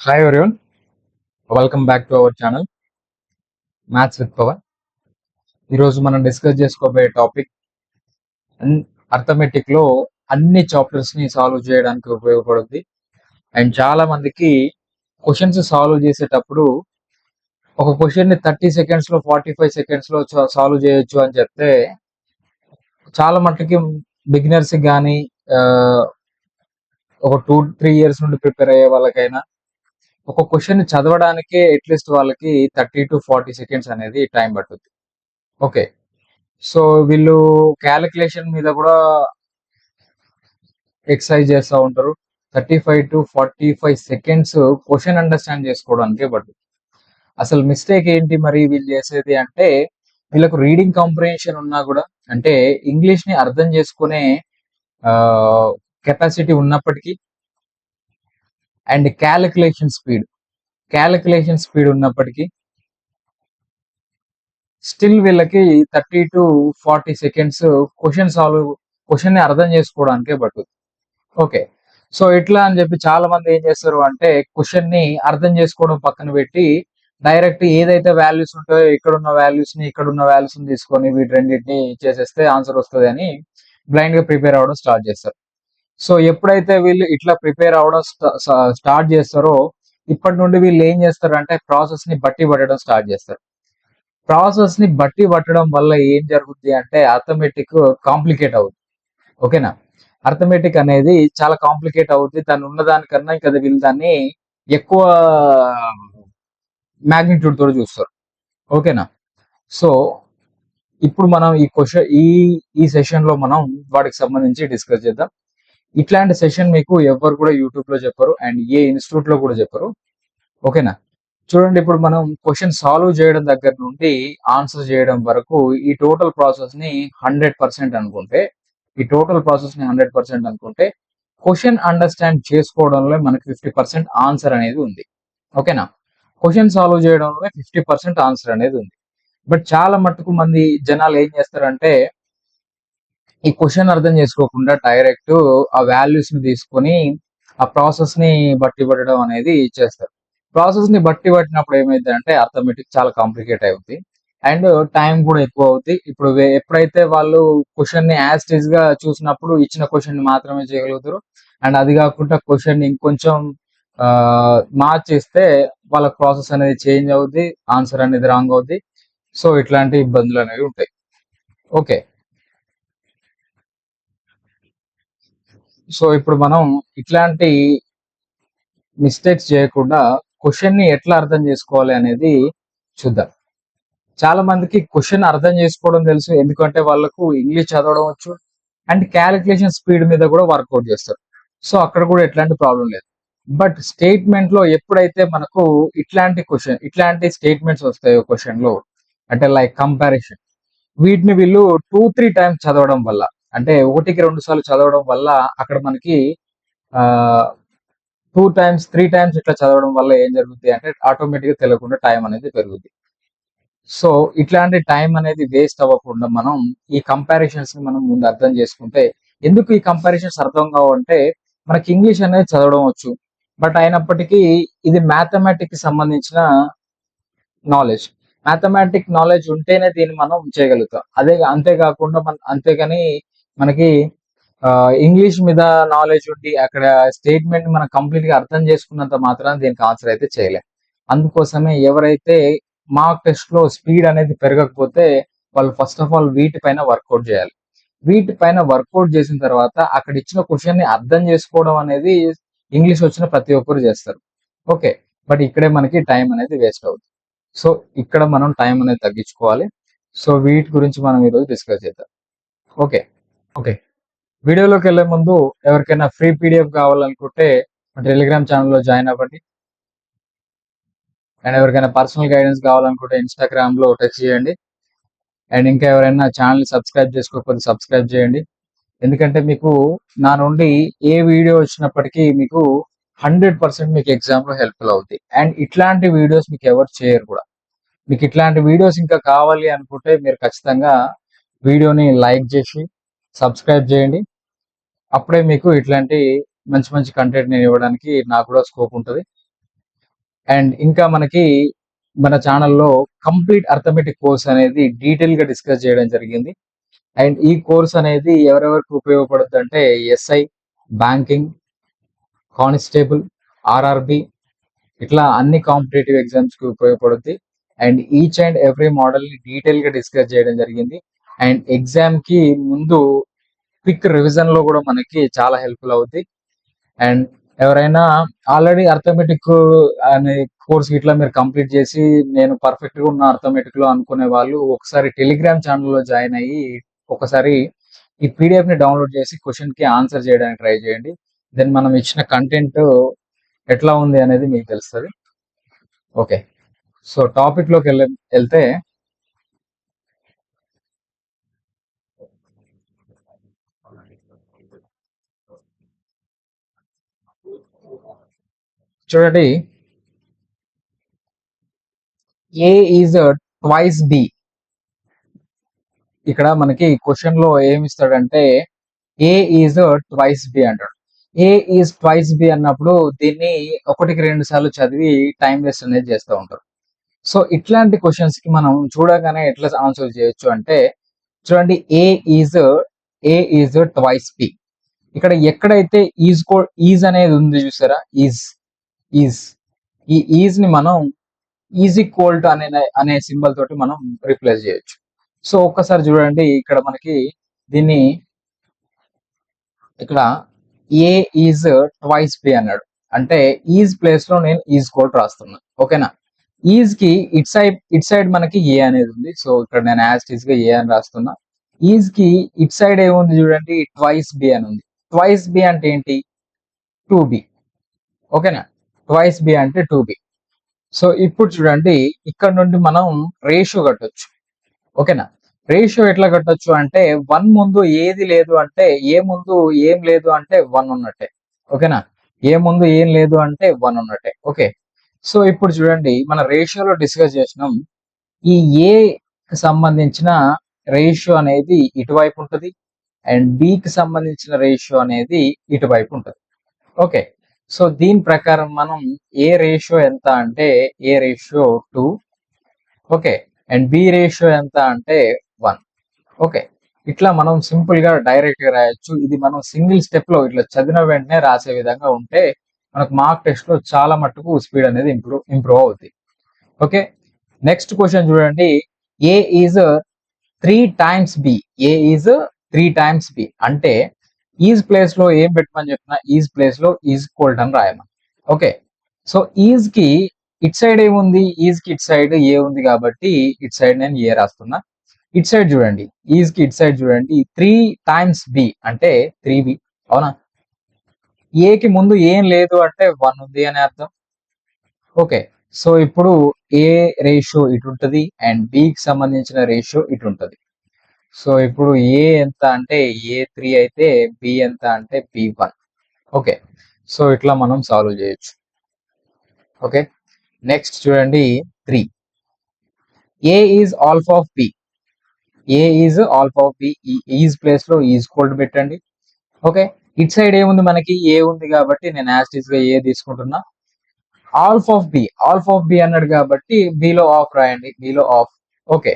Hi everyone, welcome back to our channel maths with power. ఈరోజు మనం discuss చేసుకోబోయే topic arithmetic లో అన్ని చాప్టర్స్ ని సాల్వ్ చేయడానికి ఉపయోగపడుతుంది. అండ్ చాలా మందికి క్వశ్చన్స్ సాల్వ్ చేసేటప్పుడు ఒక క్వశ్చన్ ని 30 సెకండ్స్ లో 45 సెకండ్స్ లో సాల్వ్ చేయొచ్చు అని చెప్తే చాలా మట్టుకి బిగినర్స్ కానీ ఒక 2-3 ఇయర్స్ నుండి ప్రిపేర్ అయ్యే వాళ్ళకైనా ఒక క్వశ్చన్ చదవడానికే అట్లీస్ట్ వాళ్ళకి 30 to 40 సెకండ్స్ అనేది టైం పడుతుంది. ఓకే, సో వీళ్ళు క్యాలిక్యులేషన్ మీద కూడా ఎక్సర్సైజ్ చేస్తూ ఉంటారు. 35 to 45 సెకండ్స్ క్వశ్చన్ అండర్స్టాండ్ చేసుకోవడానికే పడుతుంది. అసలు మిస్టేక్ ఏంటి మరి వీళ్ళు చేసేది అంటే, వీళ్ళకు రీడింగ్ కాంప్రిహెన్షన్ ఉన్నా కూడా, అంటే ఇంగ్లీష్ ని అర్థం చేసుకునే కెపాసిటీ ఉన్నప్పటికీ అండ్ క్యాలిక్యులేషన్ స్పీడ్ ఉన్నప్పటికీ స్టిల్ వీళ్ళకి 30 to 40 సెకండ్స్ క్వశ్చన్ ని అర్థం చేసుకోవడానికే పడుతుంది. ఓకే, సో ఇట్లా అని చెప్పి చాలా మంది ఏం చేస్తారు అంటే, క్వశ్చన్ ని అర్థం చేసుకోవడం పక్కన పెట్టి డైరెక్ట్ ఏదైతే వాల్యూస్ ఉంటాయో ఇక్కడున్న వాల్యూస్ ని తీసుకొని వీటి రెండింటిని చేసేస్తే ఆన్సర్ వస్తుంది అని బ్లైండ్ గా ప్రిపేర్ అవ్వడం స్టార్ట్ చేస్తారు. సో ఎప్పుడైతే వీళ్ళు ఇట్లా ప్రిపేర్ అవ్వడం స్టార్ట్ చేస్తారో, ఇప్పటి నుండి వీళ్ళు ఏం చేస్తారు అంటే ప్రాసెస్ ని బట్టి పట్టడం స్టార్ట్ చేస్తారు. ప్రాసెస్ ని బట్టి పట్టడం వల్ల ఏం జరుగుతుంది అంటే అర్థమెటిక్ కాంప్లికేట్ అవుతుంది. ఓకేనా, అర్థమెటిక్ అనేది చాలా కాంప్లికేట్ అవుతుంది. తను ఉన్న దానికన్నా ఇంకా వీళ్ళు దాన్ని ఎక్కువ మ్యాగ్నిట్యూడ్ తోటి చూస్తారు. ఓకేనా, సో ఇప్పుడు మనం ఈ క్వశ్చన్ ఈ సెషన్ లో మనం వాటికి సంబంధించి డిస్కస్ చేద్దాం. ఇట్లాంటి సెషన్ మీకు ఎవరు కూడా యూట్యూబ్ లో చెప్పరు అండ్ ఏ ఇన్స్టిట్యూట్ లో కూడా చెప్పరు. ఓకేనా, చూడండి, ఇప్పుడు మనం క్వశ్చన్ సాల్వ్ చేయడం దగ్గర నుండి ఆన్సర్ చేయడం వరకు ఈ టోటల్ ప్రాసెస్ ని 100% అనుకుంటే, క్వశ్చన్ అండర్స్టాండ్ చేసుకోవడంలో మనకి 50% ఆన్సర్ అనేది ఉంది. ఓకేనా, క్వశ్చన్ సాల్వ్ చేయడంలో 50% ఆన్సర్ అనేది ఉంది. బట్ చాలా మట్టుకు మంది జనాలు ఏం చేస్తారంటే, ఈ క్వశ్చన్ అర్థం చేసుకోకుండా డైరెక్ట్ ఆ వాల్యూస్ ని తీసుకొని ఆ ప్రాసెస్ ని బట్టి పట్టడం అనేది చేస్తారు. ప్రాసెస్ ని బట్టి పట్టినప్పుడు ఏమైంది అంటే అర్థమెటిక్ చాలా కాంప్లికేట్ అవుతుంది అండ్ టైం కూడా ఎక్కువ అవుతుంది. ఇప్పుడు ఎప్పుడైతే వాళ్ళు క్వశ్చన్ ని యాజ్ టీజ్ గా చూసినప్పుడు ఇచ్చిన క్వశ్చన్ ని మాత్రమే చేయగలుగుతారు. అండ్ అది కాకుండా క్వశ్చన్ ని ఇంకొంచెం మార్చేస్తే వాళ్ళ ప్రాసెస్ అనేది చేంజ్ అవుద్ది, ఆన్సర్ అనేది రాంగ్ అవుద్ది. సో ఇట్లాంటి ఇబ్బందులు అనేవి ఉంటాయి. ఓకే, సో ఇప్పుడు మనం ఇట్లాంటి మిస్టేక్స్ చేయకుండా క్వశ్చన్ ని ఎట్లా అర్థం చేసుకోవాలి అనేది చూద్దాం. చాలా మందికి క్వశ్చన్ అర్థం చేసుకోవడం తెలుసు, ఎందుకంటే వాళ్ళకు ఇంగ్లీష్ చదవడం వచ్చు అండ్ క్యాలిక్యులేషన్ స్పీడ్ మీద కూడా వర్కౌట్ చేస్తారు. సో అక్కడ కూడా ఎట్లాంటి ప్రాబ్లం లేదు. బట్ స్టేట్మెంట్ లో ఎప్పుడైతే మనకు ఇట్లాంటి స్టేట్మెంట్స్ వస్తాయో క్వశ్చన్ లో, అంటే లైక్ కంపారిజన్, వీటిని వీళ్ళు 2-3 టైమ్స్ చదవడం వల్ల, అంటే 1-2 సార్లు చదవడం వల్ల అక్కడ మనకి 2 times 3 times ఇట్లా చదవడం వల్ల ఏం జరుగుతుంది అంటే ఆటోమేటిక్ గా తెలియకుండా టైం అనేది పెరుగుతుంది. సో ఇట్లాంటి టైం అనేది వేస్ట్ అవ్వకుండా మనం ఈ కంపారిజన్స్ ని మనం ముందు అర్థం చేసుకుంటే, ఎందుకు ఈ కంపారిజన్స్ అర్థం కావంటే మనకి ఇంగ్లీష్ అనేది చదవడం వచ్చు, బట్ అయినప్పటికీ ఇది మ్యాథమెటిక్ కి సంబంధించిన నాలెడ్జ్. మ్యాథమెటిక్ నాలెడ్జ్ ఉంటేనే దీన్ని మనం చేయగలుగుతాం. అంతేకాకుండా అంతేగాని మనకి ఇంగ్లీష్ మీద నాలెడ్జ్ ఉండి అక్కడ స్టేట్మెంట్ మనం కంప్లీట్ గా అర్థం చేసుకున్నంత మాత్రాన దీనికి ఆన్సర్ అయితే చేయలేం. అందుకోసమే ఎవరైతే మార్క్ టెస్ట్ లో స్పీడ్ అనేది పెరగకపోతే వాళ్ళు ఫస్ట్ ఆఫ్ ఆల్ వీటిపైన వర్కౌట్ చేయాలి. వీటిపైన వర్కౌట్ చేసిన తర్వాత అక్కడ ఇచ్చిన క్వశ్చన్ ని అర్థం చేసుకోవడం అనేది ఇంగ్లీష్ వచ్చిన ప్రతి ఒక్కరు చేస్తారు. ఓకే, బట్ ఇక్కడే మనకి టైం అనేది వేస్ట్ అవుతుంది. సో ఇక్కడ మనం టైం అనేది తగ్గించుకోవాలి. సో వీటి గురించి మనం ఈరోజు డిస్కస్ చేద్దాం. ఓకే, వీడియోలోకి వెళ్లే ముందు ఎవరికైనా ఫ్రీ పీడిఎఫ్ కావాలనుకుంటే టెలిగ్రామ్ ఛానల్లో జాయిన్ అవ్వండి. అండ్ ఎవరికైనా పర్సనల్ గైడెన్స్ కావాలనుకుంటే ఇన్స్టాగ్రామ్ లో టెక్స్ట్ చేయండి. అండ్ ఇంకా ఎవరైనా ఛానల్ సబ్స్క్రైబ్ చేసుకోకపోతే సబ్స్క్రైబ్ చేయండి. ఎందుకంటే మీకు నా నుండి ఏ వీడియో వచ్చినప్పటికీ మీకు 100% మీకు ఎగ్జామ్ లో హెల్ప్ఫుల్ అవుతుంది. అండ్ ఇట్లాంటి వీడియోస్ మీకు ఎవరు చేయరు కూడా. మీకు ఇట్లాంటి వీడియోస్ ఇంకా కావాలి అనుకుంటే మీరు ఖచ్చితంగా వీడియోని లైక్ చేసి సబ్స్క్రైబ్ చేయండి. అప్పుడే మీకు ఇట్లాంటి మంచి కంటెంట్ నేను ఇవ్వడానికి నాకు కూడా స్కోప్ ఉంటుంది. అండ్ ఇంకా మనకి మన ఛానల్లో కంప్లీట్ అర్థమెటిక్ కోర్స్ అనేది డీటెయిల్ గా డిస్కస్ చేయడం జరిగింది. అండ్ ఈ కోర్స్ అనేది ఎవరెవరికి ఉపయోగపడుతుంది అంటే ఎస్ఐ, బ్యాంకింగ్, కానిస్టేబుల్, ఆర్ఆర్బి, ఇట్లా అన్ని కాంపిటేటివ్ ఎగ్జామ్స్ కి ఉపయోగపడుద్ది. And each and every model ని డీటెయిల్ గా డిస్కస్ చేయడం జరిగింది. అండ్ ఎగ్జామ్ కి ముందు క్విక్ రివిజన్ లో కూడా మనకి చాలా హెల్ప్ఫుల్ అవుద్ది. అండ్ ఎవరైనా ఆల్రెడీ అర్థమెటిక్ అనే కోర్స్ ఇట్లా మీరు కంప్లీట్ చేసి నేను పర్ఫెక్ట్ గా ఉన్న అర్థమెటిక్ లో అనుకునే వాళ్ళు ఒకసారి టెలిగ్రామ్ ఛానల్లో జాయిన్ అయ్యి ఒకసారి ఈ పీడిఎఫ్ ని డౌన్లోడ్ చేసి క్వశ్చన్ కి ఆన్సర్ చేయడానికి ట్రై చేయండి. దెన్ మనం ఇచ్చిన కంటెంట్ ఎట్లా ఉంది అనేది మీకు తెలుస్తుంది. ఓకే, సో టాపిక్ లోకి వెళ్తే చూడండి, ఏ ఈజ్ ట్వైస్ బి. ఇక్కడ మనకి క్వశ్చన్ లో ఏమి ఇస్తాడంటే ఏ ఈజ్ ట్వైస్ బి అంటాడు. ఏ ఈజ్ ట్వైస్ బి అన్నప్పుడు దీన్ని ఒకటికి రెండు సార్లు చదివి టైం వేస్ట్ అనేది చేస్తూ ఉంటారు. సో ఇట్లాంటి క్వశ్చన్స్ కి మనం చూడగానే ఎట్లా ఆన్సర్ చేయొచ్చు అంటే చూడండి, ఏ ఈజ్ ట్వైస్ బి. ఇక్కడ ఎక్కడైతే ఈజ్ అనేది ఉంది చూసారా, ఈజ్ ఈ ఈజ్ ని మనం ఈజ్ ఈక్వల్ టు అనే సింబల్ తోటి మనం రీప్లేస్ చేయొచ్చు. సో ఒక్కసారి చూడండి, ఇక్కడ మనకి దీన్ని ఇక్కడ ఏ ఈజ్ ట్వైస్ బి అన్నాడు అంటే ఈజ్ ప్లేస్ లో నేను ఈజ్ కోడ్ రాస్తున్నా. ఓకేనా, ఈజ్ కి ఇట్ సైడ్ మనకి ఏ అనేది ఉంది. సో ఇక్కడ నేను యాజ్ ఈజ్ గా ఏ అని రాస్తున్నా. ఈజ్ కి ఇట్ సైడ్ ఏముంది చూడండి, ట్వైస్ బి అని ఉంది. ట్వైస్ బి అంటే ఏంటి, 2b. ఓకేనా, ట్వైస్ బి అంటే 2b. సో ఇప్పుడు చూడండి, ఇక్కడ నుండి మనం రేషియో కట్టొచ్చు. ఓకేనా, రేషియో ఎట్లా కట్టొచ్చు అంటే 1 ముందు ఏది లేదు అంటే ఏ ముందు ఏం లేదు అంటే 1 ఉన్నట్టే. ఓకేనా, ఏ ముందు ఏం లేదు అంటే 1 ఉన్నట్టే. ఓకే, సో ఇప్పుడు చూడండి, మన రేషియోలో డిస్కస్ చేసినాం. ఈ ఏ కి సంబంధించిన రేషియో అనేది ఇటువైపు ఉంటుంది అండ్ బి కి సంబంధించిన రేషియో అనేది ఇటువైపు ఉంటుంది. ఓకే, సో దీని ప్రకారం మనం ఏ రేషియో ఎంత అంటే A ratio 2. Okay, and B ratio ఎంత అంటే 1. ఓకే, ఇట్లా మనం సింపుల్ గా డైరెక్ట్ గా రాయొచ్చు. ఇది మనం సింగిల్ స్టెప్ లో ఇట్లా చదివిన వెంటనే రాసే విధంగా ఉంటే మనకు మార్క్ టెస్ట్ లో చాలా మట్టుకు స్పీడ్ అనేది ఇంప్రూవ్ అవుతుంది. ఓకే, నెక్స్ట్ క్వశ్చన్ చూడండి, A is 3 times B. A is 3 times B అంటే ఈజ్ ప్లేస్ లో ఏం పెట్టమని చెప్పిన ఈజ్ ప్లేస్ లో ఈజ్ ఈక్వల్ అని రాయమని. ఓకే, సో ఈజ్ కి ఇట్ సైడ్ ఏముంది, ఈజ్ కి ఇట్ సైడ్ ఏ ఉంది కాబట్టి ఇట్ సైడ్ నేను ఏ రాస్తున్నా. ఇట్ సైడ్ చూడండి, ఈజ్ కి ఇట్ సైడ్ చూడండి 3 times బి అంటే 3b. అవునా, ఏ కి ముందు ఏం లేదు అంటే 1 ఉంది అని అర్థం. ఓకే, సో ఇప్పుడు ఏ రేషియో ఇటు ఉంటుంది అండ్ బికి సంబంధించిన రేషియో ఇటు ఉంటుంది. సో ఇప్పుడు ఏ ఎంత అంటే A3 అయితే బి ఎంత అంటే B1. ఓకే, సో ఇట్లా మనం సాల్వ్ చేయొచ్చు. ఓకే, నెక్స్ట్ చూడండి 3. A is alpha of B. A is alpha of B. ఈ ఈజ్ ప్లేస్ లో ఈజ్ కోల్డ్ పెట్టండి. ఓకే, ఇట్ సైడ్ ఏముంది మనకి ఏ ఉంది కాబట్టి నేను యాజ్ ఈజ్ గా ఏ తీసుకుంటున్నా. ఆల్ఫా ఆఫ్ బి అన్నాడు కాబట్టి బిలో ఆఫ్ రాయండి, బిలో ఆఫ్. ఓకే,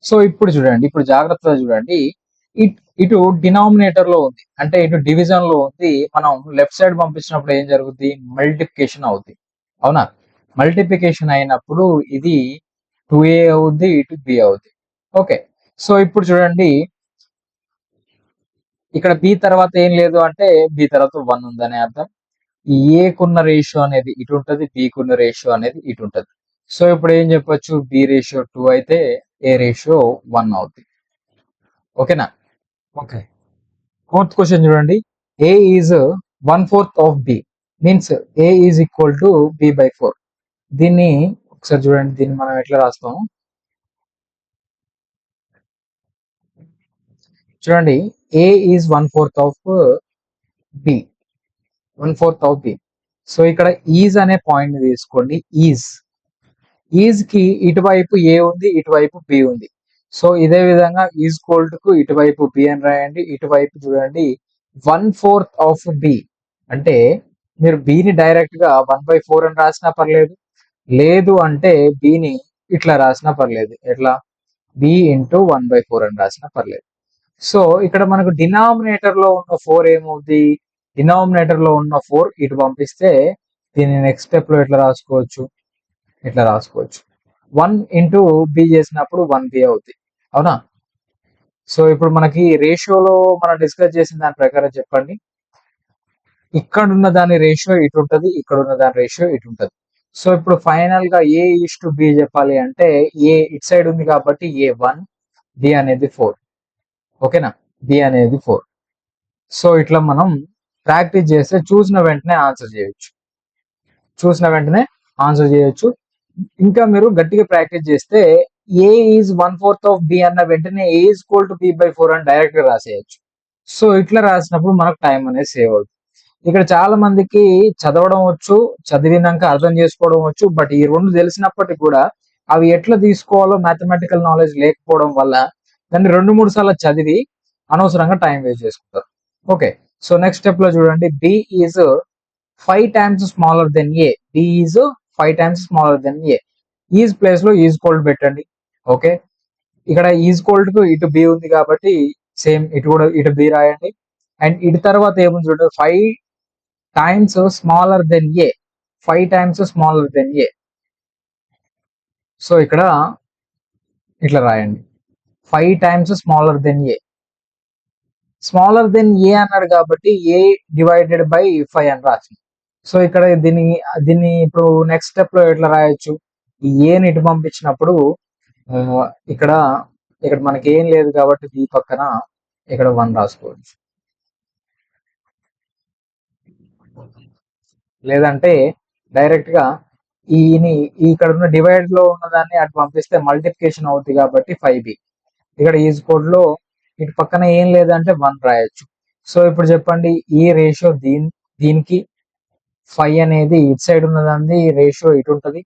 సో ఇప్పుడు చూడండి, ఇప్పుడు జాగ్రత్తగా చూడండి, ఇటు డినామినేటర్ లో ఉంది అంటే ఇటు డివిజన్ లో ఉంది. మనం లెఫ్ట్ సైడ్ పంపించినప్పుడు ఏం జరుగుద్ది, మల్టిప్లికేషన్ అవుద్ది. అవునా, మల్టిప్లికేషన్ అయినప్పుడు ఇది 2a అవుద్ది, ఇటు బి అవుద్ది. ఓకే, సో ఇప్పుడు చూడండి, ఇక్కడ బి తర్వాత ఏం లేదు అంటే బి తర్వాత 1 ఉందని అర్థం. ఏకున్న రేషియో అనేది ఇటు ఉంటుంది, బికున్న రేషియో అనేది ఇటు ఉంటుంది. సో ఇప్పుడు ఏం చెప్పొచ్చు, బి రేషియో 2 అయితే ఏ రేషియో 1 అవుతుంది. ఓకేనా, ఓకే. ఫోర్త్ క్వశ్చన్ చూడండి, A is 1/4 of B means A is equal to b/4. దీన్ని ఒకసారి చూడండి, దీన్ని మనం ఎట్లా రాస్తాము చూడండి, A is 1/4 of B. 1/4 of B. So ఇక్కడ ఈజ్ అనే పాయింట్ తీసుకోండి. ఈజ్ కి ఇటువైపు ఏ ఉంది, ఇటువైపు బి ఉంది. సో ఇదే విధంగా ఈజ్ కోల్డ్ కు ఇటువైపు బి అని రాయండి, ఇటువైపు చూడండి 1/4 ఆఫ్ బి అంటే మీరు బిని డైరెక్ట్ గా 1/4 అని రాసినా పర్లేదు, లేదు అంటే బిని ఇట్లా రాసినా పర్లేదు. ఎట్లా? బి ఇంటూ 1/4 అని రాసినా పర్లేదు. సో ఇక్కడ మనకు డినామినేటర్ లో ఉన్న 4 ఏమవుద్ది? డినామినేటర్ లో ఉన్న 4 ఇటు పంపిస్తే దీన్ని నెక్స్ట్ స్టెప్ లో ఎట్లా రాసుకోవచ్చు? ఇట్లా రాసుకోవచ్చు. 1 ఇంటూ బి చేసినప్పుడు 1b అవుద్ది. అవునా? సో ఇప్పుడు మనకి రేషియోలో మనం డిస్కస్ చేసిన దాని ప్రకారం చెప్పండి. ఇక్కడ ఉన్న దాని రేషియో ఇటు ఉంటది, ఇక్కడ ఉన్న దాని రేషియో ఇటు ఉంటది. సో ఇప్పుడు ఫైనల్ గా ఏ ఈస్ టు బి చెప్పాలి అంటే ఏ ఇట్ సైడ్ ఉంది కాబట్టి ఏ 1, బి అనేది 4. ఓకేనా? బి అనేది 4. సో ఇట్లా మనం ప్రాక్టీస్ చేస్తే చూసిన వెంటనే ఆన్సర్ చేయొచ్చు. చూసిన వెంటనే ఆన్సర్ చేయొచ్చు. ఇంకా మీరు గట్టిగా ప్రాక్టీస్ చేస్తే ఏ ఈజ్ 1/4 ఆఫ్ బి అన్న వెంటనే ఏ ఈజ్ ఈక్వల్ టు b/4 అని డైరెక్ట్ గా రాసేయచ్చు. సో ఇట్లా రాసినప్పుడు మనకు టైం అనేది సేవ్ అవుతుంది. ఇక్కడ చాలా మందికి చదవడం వచ్చు, చదివినాక అర్థం చేసుకోవడం వచ్చు. బట్ ఈ రెండు తెలిసినప్పటికీ కూడా అవి ఎట్లా తీసుకోవాలో మ్యాథమెటికల్ నాలెడ్జ్ లేకపోవడం వల్ల దాన్ని 2-3 సార్లు చదివి అనవసరంగా టైం వేస్ట్ చేసుకుంటారు. ఓకే, సో నెక్స్ట్ స్టెప్ లో చూడండి. B is 5 times smaller than A. B is 5 times smaller than A. Is place లో ఈజ్ కోల్డ్ పెట్టండి. ఓకే, ఇక్కడ ఈజ్ కోల్డ్ కు ఇటు బి ఉంది కాబట్టి సేమ్ ఇటు కూడా ఇటు బి రాయండి. అండ్ ఇటు తర్వాత ఏముంది చూడండి, 5 times smaller than A. 5 times smaller than A. So ఇక్కడ ఇట్లా రాయండి, 5 times స్మాలర్ దెన్ ఏ. స్మాలర్ దెన్ ఏ అన్నాడు కాబట్టి ఏ డివైడెడ్ బై 5 అని రాసింది. సో ఇక్కడ దీన్ని ఇప్పుడు నెక్స్ట్ స్టెప్ లో ఎట్లా రాయొచ్చు? ఈ ఏని ఇటు పంపించినప్పుడు ఇక్కడ ఇక్కడ మనకి ఏం లేదు కాబట్టి బి పక్కన ఇక్కడ 1 రాసుకోవచ్చు. లేదంటే డైరెక్ట్ గా ఈని ఇక్కడ ఉన్న డివైడ్ లో ఉన్న దాన్ని అటు పంపిస్తే మల్టిప్లికేషన్ అవుతుంది కాబట్టి 5b. ఇక్కడ ఈజ్ కోడ్ లో ఇటు పక్కన ఏం లేదంటే 1 రాయొచ్చు. సో ఇప్పుడు చెప్పండి, ఈ రేషియో దీనికి 5 అనేది ఇటు సైడ్ ఉన్నదాన్ని రేషియో ఇటు ఉంటుంది,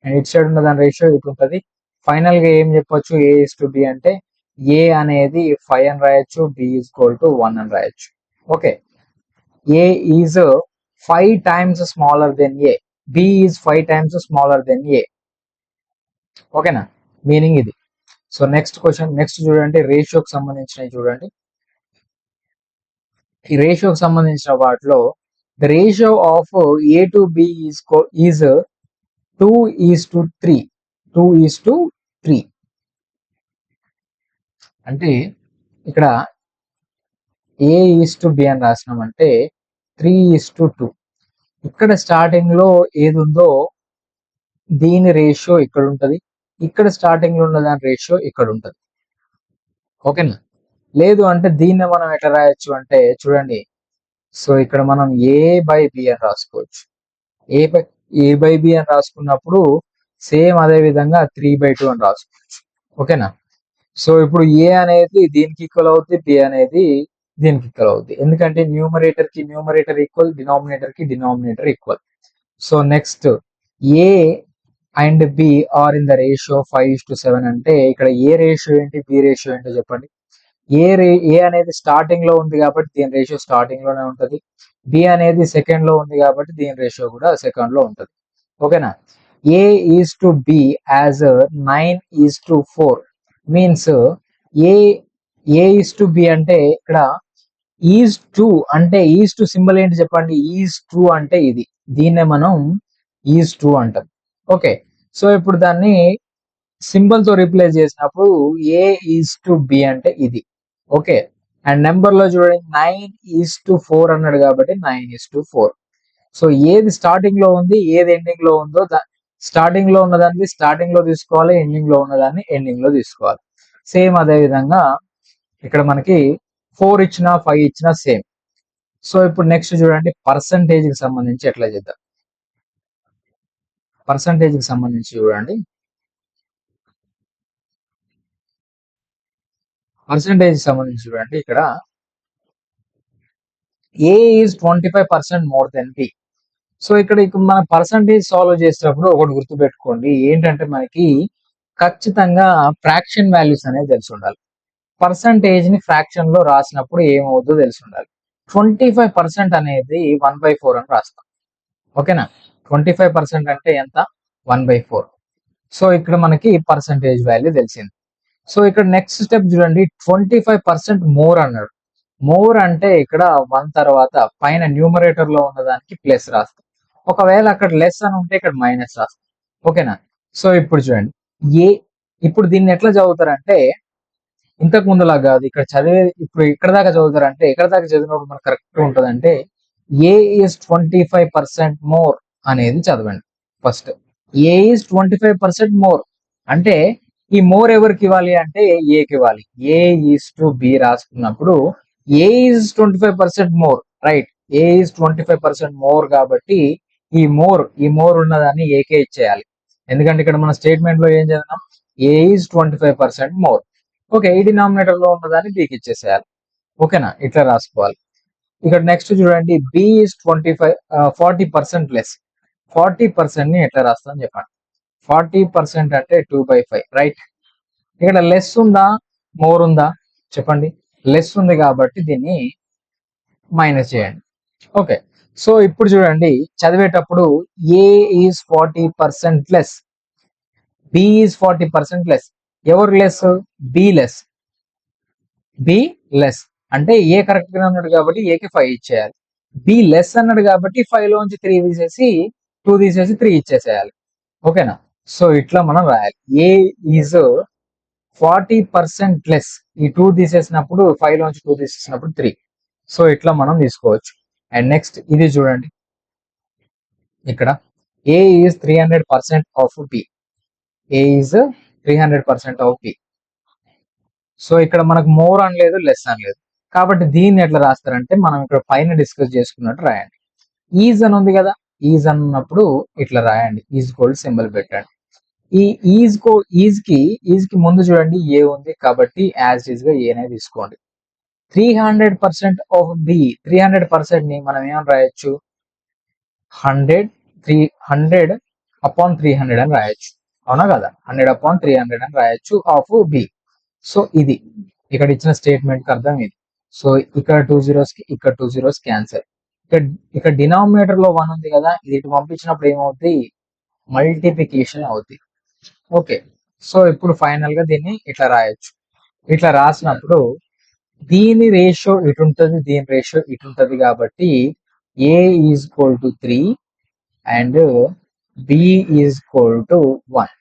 అండ్ ఇటు సైడ్ ఉన్నదాని రేషియో ఇటు ఉంటుంది. ఫైనల్ గా ఏం చెప్పొచ్చు? ఏ ఇస్ టు బి అంటే ఏ అనేది 5 అని రాయొచ్చు, బి ఈజ్ ఈక్వల్ టు 1 అని రాయొచ్చు. Okay, A is 5 times smaller than A. B is 5 times smaller than A. ఓకేనా? మీనింగ్ ఇది. సో నెక్స్ట్ క్వశ్చన్, నెక్స్ట్ చూడండి, రేషియోకి సంబంధించినవి చూడండి. ఈ రేషియోకి సంబంధించిన వాటిలో the ratio of A to B is 2:3. 2:3 అంటే ఇక్కడ ఏ ఈజ్ టు బి అని రాసినామంటే 3:2. ఇక్కడ స్టార్టింగ్ లో ఏది ఉందో దీని రేషియో ఇక్కడ ఉంటది, ఇక్కడ స్టార్టింగ్ లో ఉన్న దాని రేషియో ఇక్కడ ఉంటది. ఓకేనా? లేదు అంటే దీన్ని మనం ఎట్లా రాయొచ్చు అంటే చూడండి, సో ఇక్కడ మనం ఏ బై బి అని రాసుకోవచ్చు. ఏ బై బి అని రాసుకున్నప్పుడు సేమ్ అదే విధంగా 3/2 అని రాసుకోవచ్చు. ఓకేనా? సో ఇప్పుడు ఏ అనేది దీనికి ఈక్వల్ అవుతుంది, బి అనేది దీనికి ఈక్వల్ అవుతుంది. ఎందుకంటే న్యూమరేటర్ కి న్యూమరేటర్ ఈక్వల్, డినామినేటర్ కి denominator equal. So next A and B are in the ratio 5:7 అంటే ఇక్కడ ఏ రేషియో ఏంటి, బి రేషియో ఏంటో చెప్పండి. ఏ అనేది స్టార్టింగ్ లో ఉంది కాబట్టి దీని రేషియో స్టార్టింగ్ లోనే ఉంటది. బి అనేది సెకండ్ లో ఉంది కాబట్టి దీని రేషియో కూడా సెకండ్ లో ఉంటది. ఓకేనా? A is to B as 9:4 means A is to B అంటే ఇక్కడ ఈజ్ టు అంటే ఈజ్ టు సింబల్ ఏంటి చెప్పండి. ఈజ్ టు అంటే ఇది, దీన్నే మనం ఈజ్ టు అంటాం. ఓకే, సో ఇప్పుడు దాన్ని సింబల్ తో రీప్లేస్ చేసినప్పుడు ఏ ఈజ్ టు బి అంటే ఇది. ఓకే, అండ్ నెంబర్ లో చూడండి 9:4 అన్నాడు కాబట్టి 9:4. సో ఏది స్టార్టింగ్ లో ఉంది, ఏది ఎండింగ్ లో ఉందో స్టార్టింగ్ లో ఉన్నదాన్ని స్టార్టింగ్ లో తీసుకోవాలి, ఎండింగ్ లో ఉన్నదాన్ని ఎండింగ్ లో తీసుకోవాలి. సేమ్ అదే విధంగా ఇక్కడ మనకి 4 ఇచ్చినా 5 ఇచ్చినా సేమ్. సో ఇప్పుడు నెక్స్ట్ చూడండి, పర్సంటేజ్ కి సంబంధించి ఎట్లా చేద్దాం. పర్సంటేజ్ కి సంబంధించి చూడండి, పర్సంటేజ్ సంబంధించి చూడండి. ఇక్కడ A is 25% more than B. So ఇక్కడ మన పర్సంటేజ్ సాల్వ్ చేసేటప్పుడు ఒకటి గుర్తుపెట్టుకోండి, ఏంటంటే మనకి ఖచ్చితంగా ఫ్రాక్షన్ వాల్యూస్ అనేది తెలిసి ఉండాలి. పర్సంటేజ్ ని ఫ్రాక్షన్ లో రాసినప్పుడు ఏమవుతుందో తెలిసి ఉండాలి. 25% అనేది 1/4 అని రాస్తాం. ఓకేనా? 25% అంటే ఎంత? 1/4. సో ఇక్కడ మనకి పర్సంటేజ్ వాల్యూ తెలిసింది. సో ఇక్కడ నెక్స్ట్ స్టెప్ చూడండి, 25% మోర్ అన్నాడు. మోర్ అంటే ఇక్కడ 1 తర్వాత పైన న్యూమరేటర్ లో ఉన్న దానికి ప్లస్ రాస్తాం. ఒకవేళ అక్కడ లెస్ అని ఉంటే ఇక్కడ మైనస్ రాస్తాం. ఓకేనా? సో ఇప్పుడు చూడండి, ఏ ఇప్పుడు దీన్ని ఎట్లా చదువుతారంటే ఇంతకు ముందులా కాదు, ఇక్కడ చదివే ఇప్పుడు ఇక్కడ దాకా చదువుతారంటే ఇక్కడ దాకా చదివినప్పుడు మనకు కరెక్ట్ ఉంటదంటే ఏ ఈస్ 25% మోర్ అనేది చదవండి ఫస్ట్. ఏ ఈస్ 25% మోర్ అంటే ఈ మోర్ ఎవరికి ఇవ్వాలి అంటే ఏకి ఇవ్వాలి. ఏ ఈస్ టు బి రాసుకున్నప్పుడు A is 25% more, right? A is 25% more కాబట్టి ఈ మోర్ ఉన్నదాన్ని ఏకే ఇచ్చేయాలి. ఎందుకంటే ఇక్కడ మన స్టేట్మెంట్ లో ఏం చదివినాం, ఏ ఈజ్ 25% మోర్. ఓకే, ఈ డినామినేటర్ లో ఉన్నదాన్ని బికి ఇచ్చేసేయాలి. ఓకేనా? ఇట్లా రాసుకోవాలి. ఇక్కడ నెక్స్ట్ చూడండి, బి ఈజ్ 40% లెస్. 40% ని ఎట్లా రాస్తాం చెప్పండి. 40% అంటే 2/5, రైట్? ఇక్కడ లెస్ ఉందా మోర్ ఉందా చెప్పండి. లెస్ ఉంది కాబట్టి దీన్ని మైనస్ చేయండి. ఓకే, సో ఇప్పుడు చూడండి, చదివేటప్పుడు A is 40% less, B is 40% less. ఎవరు less? B less. B less అంటే ఏ కరెక్ట్ గా ఉన్నాడు కాబట్టి ఏకి 5 ఇచ్చేయాలి. బి లెస్ అన్నాడు కాబట్టి 5 లోంచి 3 తీసేసి 2 తీసేసి 3 ఇచ్చేసేయాలి. ఓకేనా? సో ఇట్లా మనం రాయాలి. ఏ ఈజ్ 40% లెస్. ఈ 2 తీసేసినప్పుడు 5 లోంచి 2 తీసేసినప్పుడు 3. సో ఇట్లా మనం తీసుకోవచ్చు. అండ్ నెక్స్ట్ ఇది చూడండి, ఇక్కడ A is 300% of B. A is 300% of B. So ఇక్కడ మనకు మోర్ అని లేదు, లెస్ అని లేదు కాబట్టి దీన్ని ఎట్లా రాస్తారంటే మనం ఇక్కడ పైన డిస్కస్ చేసుకున్నట్టు రాయండి. ఈజ్ అని ఉంది కదా, ఈజ్ అన్నప్పుడు ఇట్లా రాయండి, ఈజ్ గోల్డ్ సింబల్ పెట్టండి. ఈ ఈజ్ కి ముందు చూడండి ఏ ఉంది కాబట్టి యాజ్ ఈజ్ గా ఏనే తీసుకోండి. 300% ఆఫ్ బి, 300% ని మనం ఏమని రాయొచ్చు, 100 అపాన్ 300 అని రాయొచ్చు. అవునా కదా? 100/300 అని రాయొచ్చు ఆఫ్ బి. సో ఇది ఇక్కడ ఇచ్చిన స్టేట్మెంట్ కి అర్థం ఇది. సో ఇక్కడ 2 zeros కి ఇక్కడ 2 zeros క్యాన్సల్. ఇక్కడ డినామినేటర్ లో 1 ఉంది కదా, ఇది ఇటు పంపించినప్పుడు ఏమవుతుంది, మల్టిప్లికేషన్ అవుతుంది. ఓకే, సో ఇప్పుడు ఫైనల్ గా దీన్ని ఇట్లా రాయొచ్చు. ఇట్లా రాసినప్పుడు దీని రేషియో ఇటు ఉంటుంది, దీని రేషియో ఇటు ఉంటుంది కాబట్టి A is equal to 3 and B is equal to 1.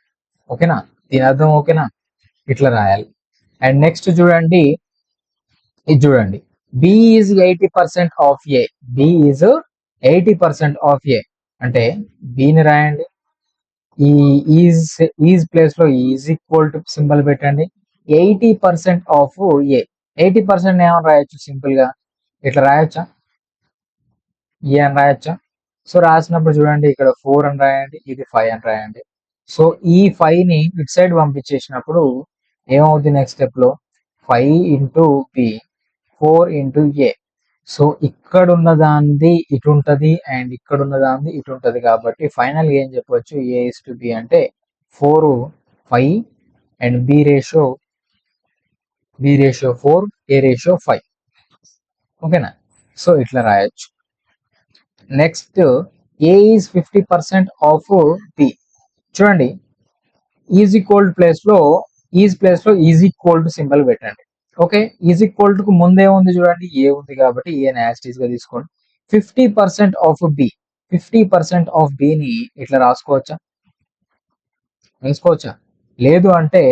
ఓకేనా? దీని అర్థం ఓకేనా? ఇట్లా రాయాలి. అండ్ నెక్స్ట్ చూడండి, ఇది చూడండి, B is 80% of A. B is 80% of A అంటే బిని రాయండి. ఈ ఈజ్ ప్లేస్ లో ఈజ్ ఈక్వల్ టు సింబల్ పెట్టండి. 80% ఆఫ్ ఏ. 80% ఏమని రాయొచ్చు, సింపుల్ గా ఇట్లా రాయొచ్చా, ఏ అని రాయొచ్చా? సో రాసినప్పుడు చూడండి, ఇక్కడ 4 అని రాయండి, ఇది 5 అని రాయండి. సో ఈ 5 ని ఇటు సైడ్ పంపించేసినప్పుడు ఏమవుతుంది, నెక్స్ట్ స్టెప్ లో 5 ఇంటూ బి 4 ఇంటూ ఏ. సో ఇక్కడ ఉన్న దాన్ని ఇటు ఉంటది అండ్ ఇక్కడ ఉన్న దాన్ని ఇటు ఉంటది కాబట్టి ఫైనల్ ఏం చెప్పవచ్చు, ఏ ఇస్ టు బి అంటే 4 5 and B ratio 4, A ratio 5. ఓకేనా? సో ఇట్లా రాయొచ్చు. Next A is 50% of B. చూడండి, ఈజ్ ఈక్వల్ ప్లేస్ లో ఈజ్ ఈక్వల్ టు సింబల్ పెట్టండి. ఓకే, ఈజ్ ఈక్వల్ టు ముందే ఉంది చూడండి, ఏ ఉంది కాబట్టి ఏ యాస్టీస్ గా తీసుకోండి. 50% ఆఫ్ బి. 50% ఆఫ్ బిని ఇట్లా రాసుకోవచ్చా? లేదు అంటే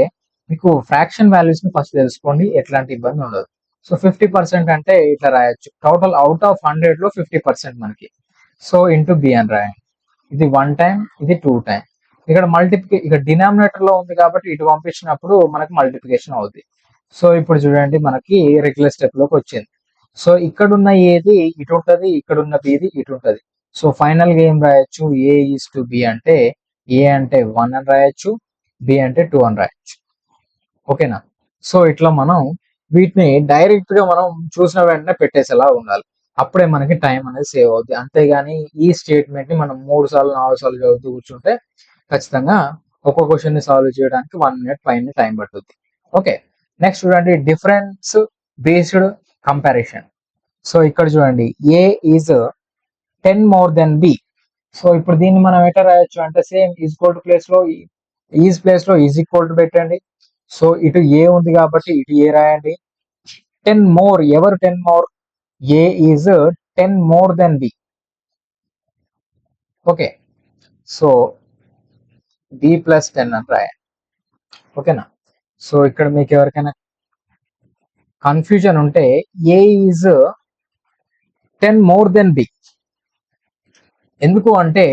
మీకు ఫ్రాక్షన్ వాల్యూస్ ని ఫస్ట్ తెలుసుకోండి, ఎట్లాంటి ఇబ్బంది ఉండదు. సో 50% అంటే ఇట్లా రాయొచ్చు, టోటల్ అవుట్ ఆఫ్ 100 లో 50% మనకి. సో ఇంటూ బి అని రాయండి. ఇది 1 టైం, ఇది 2 టైం. ఇక్కడ డినామినేటర్ లో ఉంది కాబట్టి ఇటు పంపించినప్పుడు మనకి మల్టిప్లికేషన్ అవుతుంది. సో ఇప్పుడు చూడండి, మనకి రెగ్యులర్ స్టెప్ లోకి వచ్చింది. సో ఇక్కడున్న ఏది ఇటు ఉంటది, ఇక్కడున్న బిది ఇటు ఉంటది. సో ఫైనల్ గా ఏం రాయొచ్చు, ఏ ఈజ్ టు బి అంటే ఏ అంటే 1 అని రాయొచ్చు, బి అంటే 2 అని రాయొచ్చు. ఓకేనా? సో ఇట్లా మనం వీటిని డైరెక్ట్ గా మనం చూసిన వెంటనే పెట్టేసేలా ఉండాలి. అప్పుడే మనకి టైం అనేది సేవ్ అవుతుంది. అంతేగాని ఈ స్టేట్మెంట్ ని మనం 3 సార్లు 4 సార్లు చదువుతూ కూర్చుంటే ఖచ్చితంగా ఒక్కో క్వశ్చన్ ని సాల్వ్ చేయడానికి 1 minute పైన టైం పడుతుంది. ఓకే, నెక్స్ట్ చూడండి, డిఫరెన్స్ బేస్డ్ కంపారిజన్. సో ఇక్కడ చూడండి, A is 10 more than B. So ఇప్పుడు దీన్ని మనం ఎట్లా రాయొచ్చు అంటే same is equal to place లో ఈజ్ ఈక్వల్ టు పెట్టండి. సో ఇటు ఏ ఉంది కాబట్టి ఇటు ఏ రాయండి. 10 మోర్, ఎవరు 10 more? A is 10 more than B. Okay, so B plus 10 అని రాయండి. ఓకేనా? సో ఇక్కడ మీకు ఎవరికైనా కన్ఫ్యూజన్ ఉంటే ఏ ఈజ్ 10 మోర్ దెన్ బి. ఎందుకు అంటే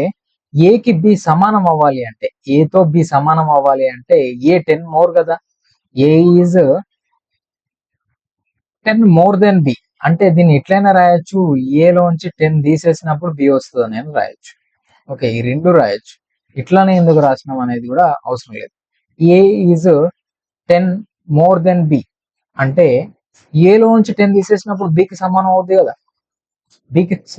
ఏకి బి సమానం అవ్వాలి అంటే, ఏతో బి సమానం అవ్వాలి అంటే ఏ 10 మోర్ కదా. ఏ ఈజ్ 10 మోర్ దెన్ బి అంటే దీన్ని ఎట్లయినా రాయొచ్చు, ఏలోంచి 10 తీసేసినప్పుడు బి వస్తుంది అని రాయొచ్చు. ఓకే, ఈ రెండు రాయొచ్చు. ఇట్లానే ఎందుకు రాసినాం అనేది కూడా అవసరం లేదు. ఏ ఈజ్ 10 మోర్ దెన్ బి అంటే ఏలోంచి 10 తీసేసినప్పుడు బికి సమానం అవుద్ది కదా,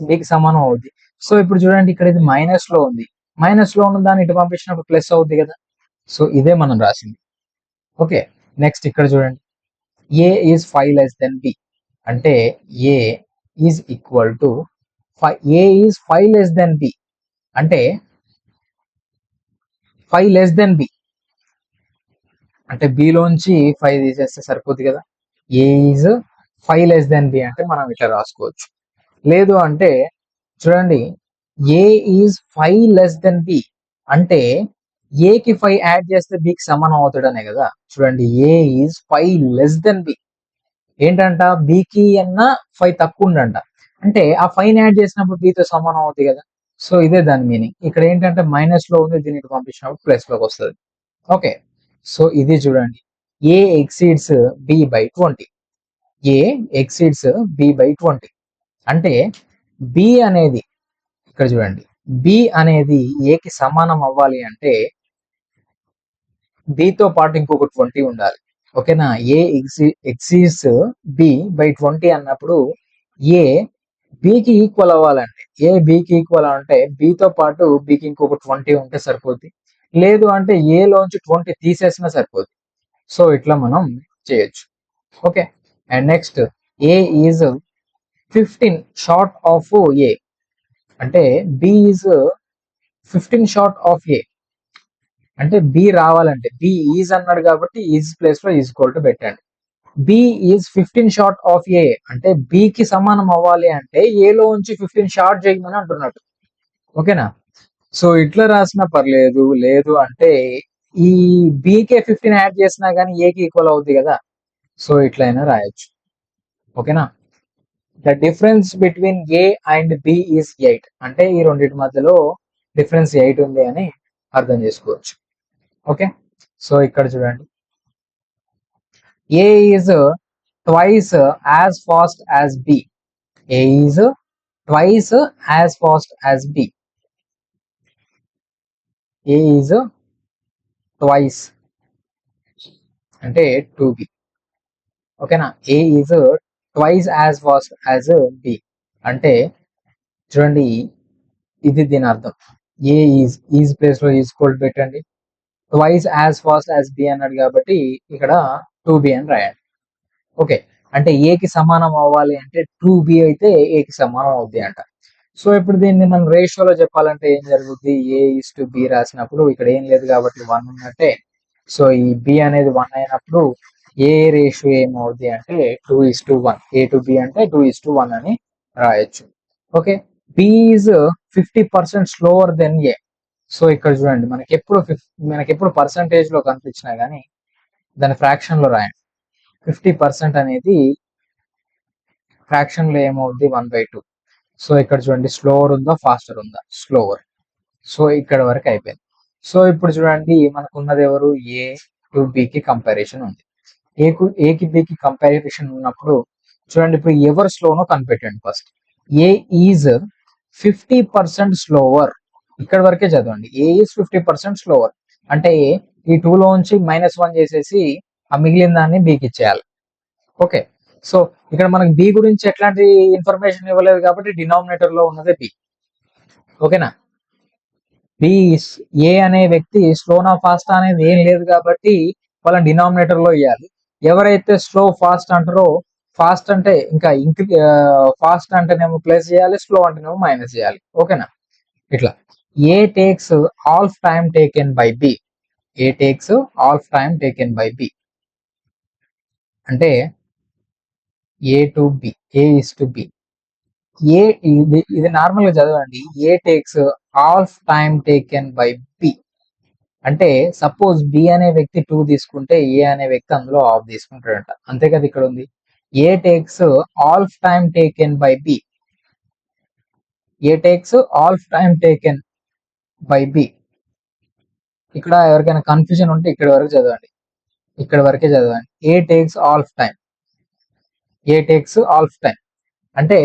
బికి సమానం అవుద్ది. సో ఇప్పుడు చూడండి, ఇక్కడ ఇది మైనస్ లో ఉంది, మైనస్ లో ఉన్న దాన్ని ఇటు పంపించినప్పుడు ప్లస్ అవుద్ది కదా. సో ఇదే మనం రాసింది. ఓకే, నెక్స్ట్ ఇక్కడ చూడండి, A is 5 less than B అంటే A is equal to 5. A is 5 less than B అంటే 5 లెస్ దెన్ బి అంటే బిలోంచి 5 తీసేస్తే సరిపోద్ది కదా. ఏ ఈజ్ 5 లెస్ దెన్ బి అంటే మనం ఇట్లా రాసుకోవచ్చు. లేదు అంటే చూడండి, A is 5 less than B అంటే ఏకి 5 యాడ్ చేస్తే బికి సమానం అవుతాడనే కదా. చూడండి, A is 5 less than B ఏంటంట, బికి అన్న 5 తక్కువ ఉండంట, అంటే ఆ 5 యాడ్ చేసినప్పుడు బితో సమానం అవుతుంది కదా. సో ఇదే దాని మీనింగ్. ఇక్కడ ఏంటంటే మైనస్ లో ఉంది, దీనికి పంపించినప్పుడు ప్లస్ లోకి వస్తుంది. ఓకే, సో ఇది చూడండి, A exceeds B by 20. A exceeds B by 20 అంటే బి అనేది, ఇక్కడ చూడండి, బి అనేది ఏకి సమానం అవ్వాలి అంటే బితో పాటు ఇంకొక 20 ఉండాలి. ఓకేనా? ఏ ఎక్సీడ్స్ బి బై 20 అన్నప్పుడు ఏ బికి ఈక్వల్ అవ్వాలంటే, ఏ బికి ఈక్వల్ అంటే బితో పాటు బికి ఇంకొక 20 ఉంటే సరిపోద్ది. లేదు అంటే ఏలోంచి 20 తీసేసినా సరిపోద్ది. సో ఇట్లా మనం చేయొచ్చు. Okay, and next A is 15 short of A అంటే B is 15 short of A అంటే బి రావాలంటే, బి ఈజ్ అన్నాడు కాబట్టి ఈజ్ ప్లేస్ లో ఈజ్ ఈక్వల్ టు పెట్టండి. B is 15 short of A అంటే బికి సమానం అవ్వాలి అంటే ఏలో ఉంచి 15 షార్ట్ చేయమని అంటున్నట్టు. ఓకేనా? సో ఇట్లా రాసినా పర్లేదు, లేదు అంటే ఈ బికే 15 యాడ్ చేసినా కానీ ఏకి ఈక్వల్ అవుద్ది కదా. సో ఇట్లయినా రాయొచ్చు. ఓకేనా? The difference between A and B is 8 అంటే ఈ రెండింటి మధ్యలో డిఫరెన్స్ 8 ఉంది అని అర్థం చేసుకోవచ్చు. ఓకే, సో ఇక్కడ చూడండి, A is twice as fast as B. A is twice as fast as B. A is twice అంటే 2b. ఓకేనా? A is twice as fast as B అంటే చూడండి, ఇది దీని అర్థం. ఏ ఈజ్ ప్లేస్ లో ఈజ్ ఈక్వల్ పెట్టండి, twice as fast as B అన్నాడు కాబట్టి ఇక్కడ 2b అని రాయండి. ఓకే, అంటే ఏకి సమానం అవ్వాలి అంటే 2b అయితే ఏకి సమానం అవుద్ది అంట. సో ఇప్పుడు దీన్ని మనం రేషియోలో చెప్పాలంటే ఏం జరుగుద్ది, ఏ ఈజ్ టు బి రాసినప్పుడు ఇక్కడ ఏం లేదు కాబట్టి 1 ఉన్నట్టే. సో ఈ బి అనేది 1 అయినప్పుడు ఏ రేషియో ఏమవుద్ది అంటే 2:1. ఏ టు బి అంటే 2:1 అని రాయొచ్చు. Okay, B is 50% slower than A. So ఇక్కడ చూడండి, మనకెప్పుడు పర్సంటేజ్ లో కనిపించినా కానీ దాని ఫ్రాక్షన్ లో రాయండి. 50% అనేది ఫ్రాక్షన్ లో ఏమవుద్ది 1/2. సో ఇక్కడ చూడండి, స్లోవర్ ఉందా ఫాస్టర్ ఉందా, స్లోవర్. సో ఇక్కడ వరకు అయిపోయింది. సో ఇప్పుడు చూడండి, మనకున్నది ఎవరు, ఏ టు బికి కంపారిజన్ ఉంది. ఏకి బికి కంపారిజన్ ఉన్నప్పుడు చూడండి, ఇప్పుడు ఎవరు స్లోనో కనిపెట్టండి ఫస్ట్. ఏ ఈజ్ 50% స్లోవర్, ఇక్కడ వరకే చదవండి. ఏ ఈజ్ 50% స్లోవర్ అంటే ఈ 2 లోంచి -1 చేసేసి ఆ మిగిలిన దాన్ని బికి ఇచ్చేయాలి. ఓకే, సో ఇక్కడ మనకి బి గురించి ఎట్లాంటి ఇన్ఫర్మేషన్ ఇవ్వలేదు కాబట్టి డినామినేటర్ లో ఉన్నదే బి. ఓకేనా? బి ఏ అనే వ్యక్తి స్లోనా ఫాస్ట్ అనేది ఏం లేదు కాబట్టి వాళ్ళని డినామినేటర్ లో ఇవ్వాలి. ఎవరైతే స్లో ఫాస్ట్ అంటారో, ఫాస్ట్ అంటే ఇంకా ఫాస్ట్ అంటేనేమో ప్లస్ చేయాలి, స్లో అంటేనేమో మైనస్ చేయాలి. ఓకేనా? ఇట్లా A takes half time taken by B, A takes half time taken by B అంటే A to B, A is to B. A ఇది నార్మల్ గా చదవండి. A takes half time taken by B అంటే suppose B అనే వ్యక్తి 2 తీసుకుంటే ఏ అనే వ్యక్తి అందులో హాఫ్ తీసుకుంటాడంట. అంతే కదా ఇక్కడ ఉంది. A takes half time taken by B, A takes half time taken by B. ఇక్కడ ఎవరికైనా కన్ఫ్యూజన్ ఉంటే ఇక్కడ వరకు చదవండి, ఇక్కడ వరకే చదవండి. A takes half time, A takes half time అంటే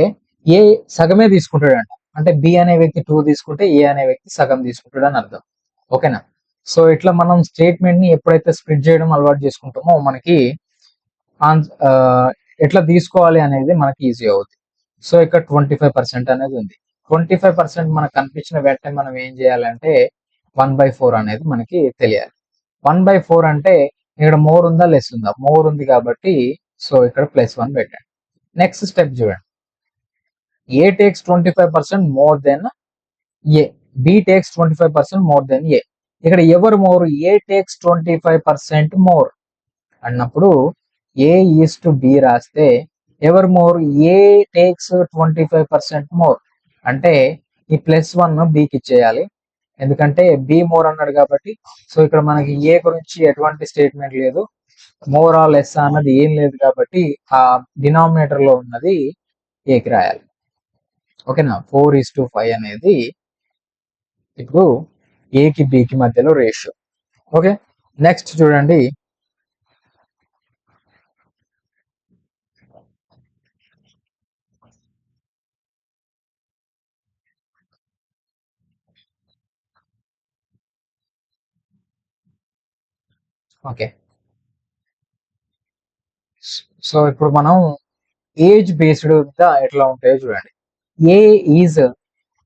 ఏ సగమే తీసుకుంటాడంట. అంటే బి అనే వ్యక్తి 2 తీసుకుంటే ఏ అనే వ్యక్తి సగం తీసుకుంటాడు అని అర్థం. ఓకేనా? సో ఇట్లా మనం స్టేట్మెంట్ ని ఎప్పుడైతే స్ప్లిట్ చేయడం అలవాటు చేసుకుంటామో మనకి ఎట్లా తీసుకోవాలి అనేది మనకి ఈజీ అవుతుంది. సో ఇక్కడ 25% అనేది ఉంది. 25% మనకు కనిపించిన వెంటనే మనం ఏం చేయాలంటే 1/4 అనేది మనకి తెలియాలి. 1/4 అంటే ఇక్కడ మోర్ ఉందా లెస్ ఉందా? మోర్ ఉంది కాబట్టి సో ఇక్కడ +1 పెట్టండి. నెక్స్ట్ స్టెప్ చూడండి. A takes 25% more than A, B takes 25% more than A. ఇక్కడ ఎవరు మోర్? ఏ టేక్స్ 25% మోర్ అన్నప్పుడు ఏ ఈస్ టు బి రాస్తే ఎవరు మోర్? ఏ టేక్స్ 25% మోర్ అంటే ఈ +1 బికి ఇచ్చేయాలి, ఎందుకంటే బి మోర్ అన్నాడు కాబట్టి. సో ఇక్కడ మనకి ఏ గురించి ఎటువంటి స్టేట్మెంట్ లేదు, మోర్ ఆర్ లెస్ అన్నది ఏం లేదు కాబట్టి ఆ డినామినేటర్ లో ఉన్నది ఏకి రాయాలి. ఓకేనా? 4:5 అనేది ఇప్పుడు ఏకి బికి మధ్యలో రేషియో. ఓకే, నెక్స్ట్ చూడండి. ఓకే, సో ఇప్పుడు మనం ఏజ్ బేస్డ్ గా ఎట్లా ఉంటాయో చూడండి. A is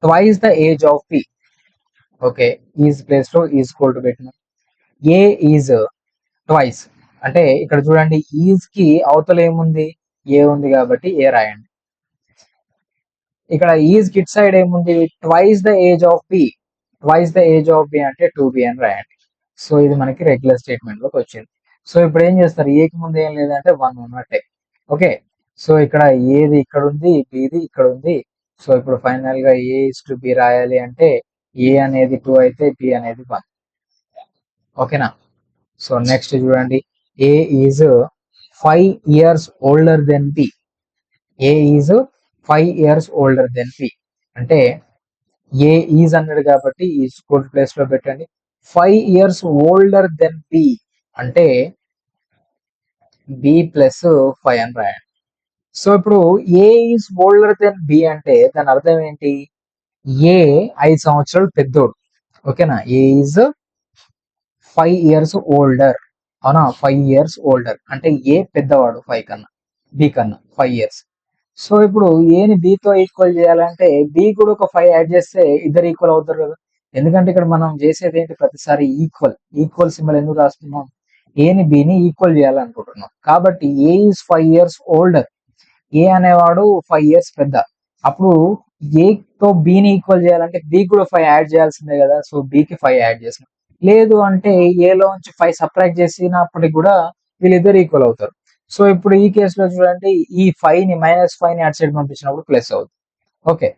twice the age of B. Okay, is place లో ఈజ్ ఈక్వల్ టు పెట్టిన ఏ ఈజ్ ట్వైస్ అంటే ఇక్కడ చూడండి ఈజ్ కి అవతల ఏముంది? ఏ ఉంది కాబట్టి ఏ రాయండి. ఇక్కడ ఈజ్ కిట్ సైడ్ ఏముంది? Twice the age of B, twice the age of B అంటే 2b అని రాయండి. సో ఇది మనకి రెగ్యులర్ స్టేట్మెంట్ లోకి వచ్చింది. సో ఇప్పుడు ఏం చేస్తారు? ఏకి ముందు ఏం లేదంటే 1 ఉన్నట్టే. ఓకే, సో ఇక్కడ ఏది ఇక్కడ ఉంది, బిది ఇక్కడ ఉంది. సో ఇప్పుడు ఫైనల్ గా ఏ ఇస్ టు బి రాయాలి అంటే ఏ అనేది 2 అయితే బి అనేది 1. ఓకేనా? సో నెక్స్ట్ చూడండి. A is 5 years older than B. A is 5 years older than B అంటే ఏ ఈజ్ అన్నాడు కాబట్టి ఈ స్కూల్ ప్లేస్ లో పెట్టండి. 5 years ఓల్డర్ దెన్ బి అంటే బి +5 అని రాయండి. సో ఇప్పుడు ఏ ఈజ్ ఓల్డర్ దెన్ బి అంటే దాని అర్థం ఏంటి? ఏ 5 సంవత్సరాలు పెద్దోడు. ఓకేనా? A is 5 years older. అవునా? 5 years ఓల్డర్ అంటే ఏ పెద్దవాడు 5 కన్నా, బి కన్నా 5 years. సో ఇప్పుడు ఏని బితో ఈక్వల్ చేయాలంటే బి కూడా ఒక 5 యాడ్ చేస్తే ఇద్దరు ఈక్వల్ అవుతారు కదా. ఎందుకంటే ఇక్కడ మనం చేసేది ఏంటి? ప్రతిసారి ఈక్వల్ సింబల్ ఎందుకు రాస్తున్నాం? ఏని బిని ఈక్వల్ చేయాలనుకుంటున్నాం కాబట్టి ఏ ఈజ్ 5 years ఓల్డర్. ఏ అనేవాడు 5 years పెద్ద. అప్పుడు ఏతో బిని ఈక్వల్ చేయాలంటే బి కూడా 5 యాడ్ చేయాల్సిందే కదా. సో బికి 5 యాడ్ చేసినాం. లేదు అంటే ఏలో నుంచి 5 సబ్ట్రాక్ట్ చేసినప్పటికి కూడా వీళ్ళిద్దరు ఈక్వల్ అవుతారు. సో ఇప్పుడు ఈ కేసులో చూడండి, ఈ -5ని అటు సైడ్ పంపించినప్పుడు ప్లస్ అవుతుంది. ఓకే,